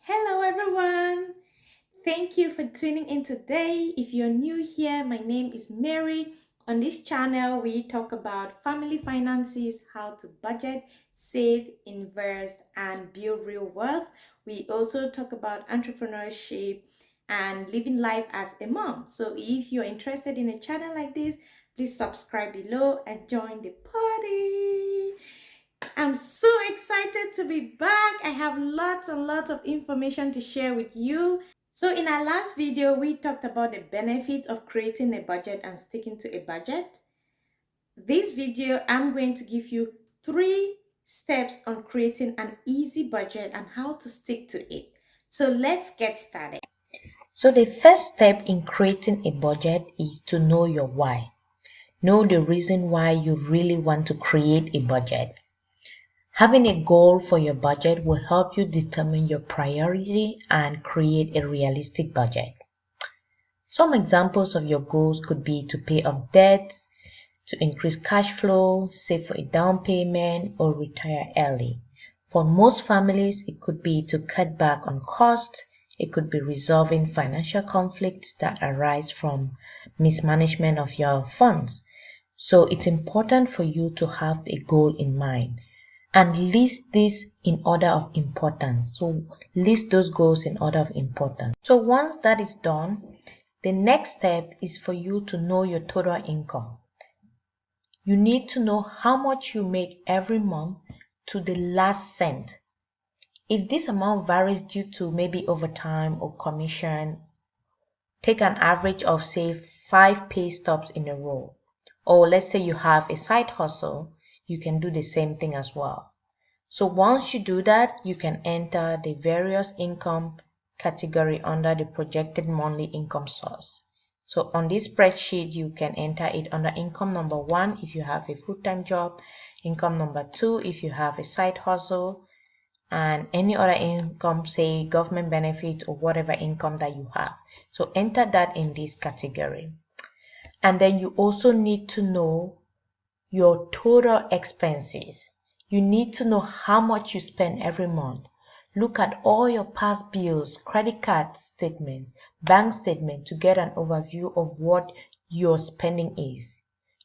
Hello, everyone. Thank you for tuning in today. If you're new here, my name is Mary. On this channel, we talk about family finances, how to budget, save, invest, and build real wealth. We also talk about entrepreneurship and living life as a mom. So if you're interested in a channel like this, please subscribe below and join the party. I'm so excited to be back. I have lots and lots of information to share with you. So in our last video, we talked about the benefit of creating a budget and sticking to a budget. This video, I'm going to give you 3 steps on creating an easy budget and how to stick to it. So let's get started. So the first step in creating a budget is to know your why. Know the reason why you really want to create a budget. Having a goal for your budget will help you determine your priority and create a realistic budget. Some examples of your goals could be to pay off debts, to increase cash flow, save for a down payment, or retire early. For most families, it could be to cut back on costs. It could be resolving financial conflicts that arise from mismanagement of your funds. So it's important for you to have a goal in mind and list this in order of importance. So list those goals in order of importance. So once that is done, the next step is for you to know your total income. You need to know how much you make every month to the last cent. If this amount varies due to maybe overtime or commission, take an average of say 5 pay stubs in a row. Or let's say you have a side hustle, you can do the same thing as well. So once you do that, you can enter the various income category under the projected monthly income source. So on this spreadsheet, you can enter it under income number 1 if you have a full-time job, income number 2 if you have a side hustle, and any other income, say government benefit or whatever income that you have. So enter that in this category. And then you also need to know your total expenses. You need to know how much you spend every month. Look at all your past bills, credit card statements, bank statements to get an overview of what your spending is.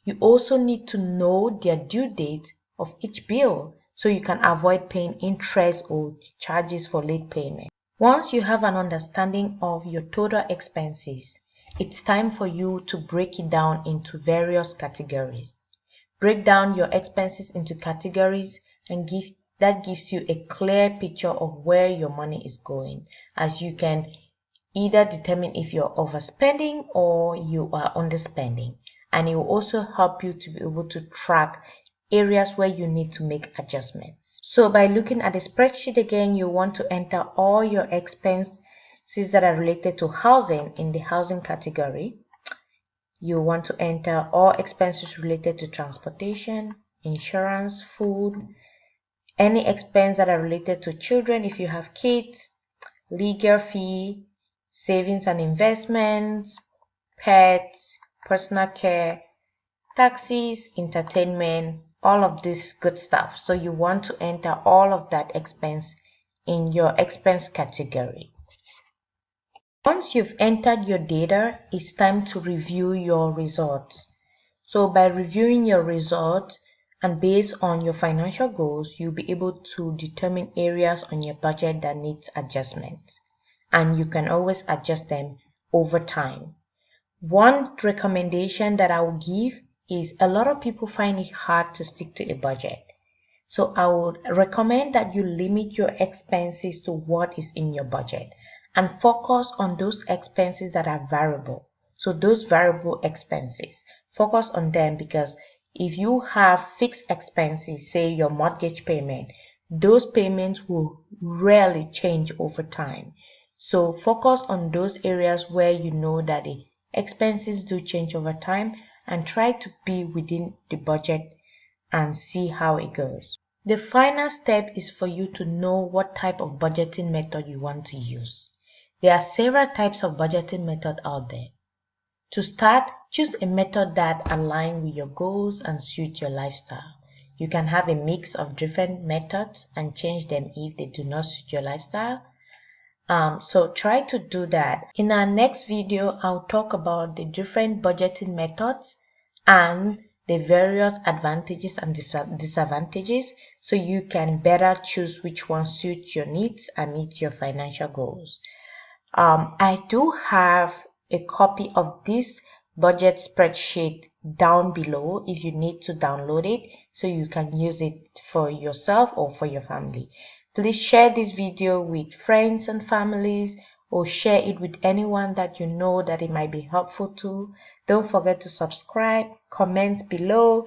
You also need to know the due date of each bill so you can avoid paying interest or charges for late payment. Once you have an understanding of your total expenses, it's time for you to break it down into various categories. Break down your expenses into categories and that gives you a clear picture of where your money is going, as you can either determine if you're overspending or you are underspending. And it will also help you to be able to track areas where you need to make adjustments. So by looking at the spreadsheet again, you want to enter all your expenses that are related to housing in the housing category. You want to enter all expenses related to transportation, insurance, food, any expense that are related to children if you have kids, legal fee, savings and investments, pets, personal care, taxis, entertainment, all of this good stuff. So you want to enter all of that expense in your expense category. Once you've entered your data, it's time to review your results. So by reviewing your results and based on your financial goals, you'll be able to determine areas on your budget that needs adjustment. And you can always adjust them over time. One recommendation that I will give is a lot of people find it hard to stick to a budget. So I would recommend that you limit your expenses to what is in your budget and focus on those expenses that are variable. So those variable expenses, focus on them, because if you have fixed expenses, say your mortgage payment, those payments will rarely change over time. So focus on those areas where you know that the expenses do change over time and try to be within the budget and see how it goes. The final step is for you to know what type of budgeting method you want to use. There are several types of budgeting method out there. To start, choose a method that aligns with your goals and suits your lifestyle. You can have a mix of different methods and change them if they do not suit your lifestyle. So try to do that. In our next video, I'll talk about the different budgeting methods and the various advantages and disadvantages, so you can better choose which one suits your needs and meet your financial goals. I do have a copy of this budget spreadsheet down below if you need to download it so you can use it for yourself or for your family. Please share this video with friends and families, or share it with anyone that you know that it might be helpful to. Don't forget to subscribe, comment below,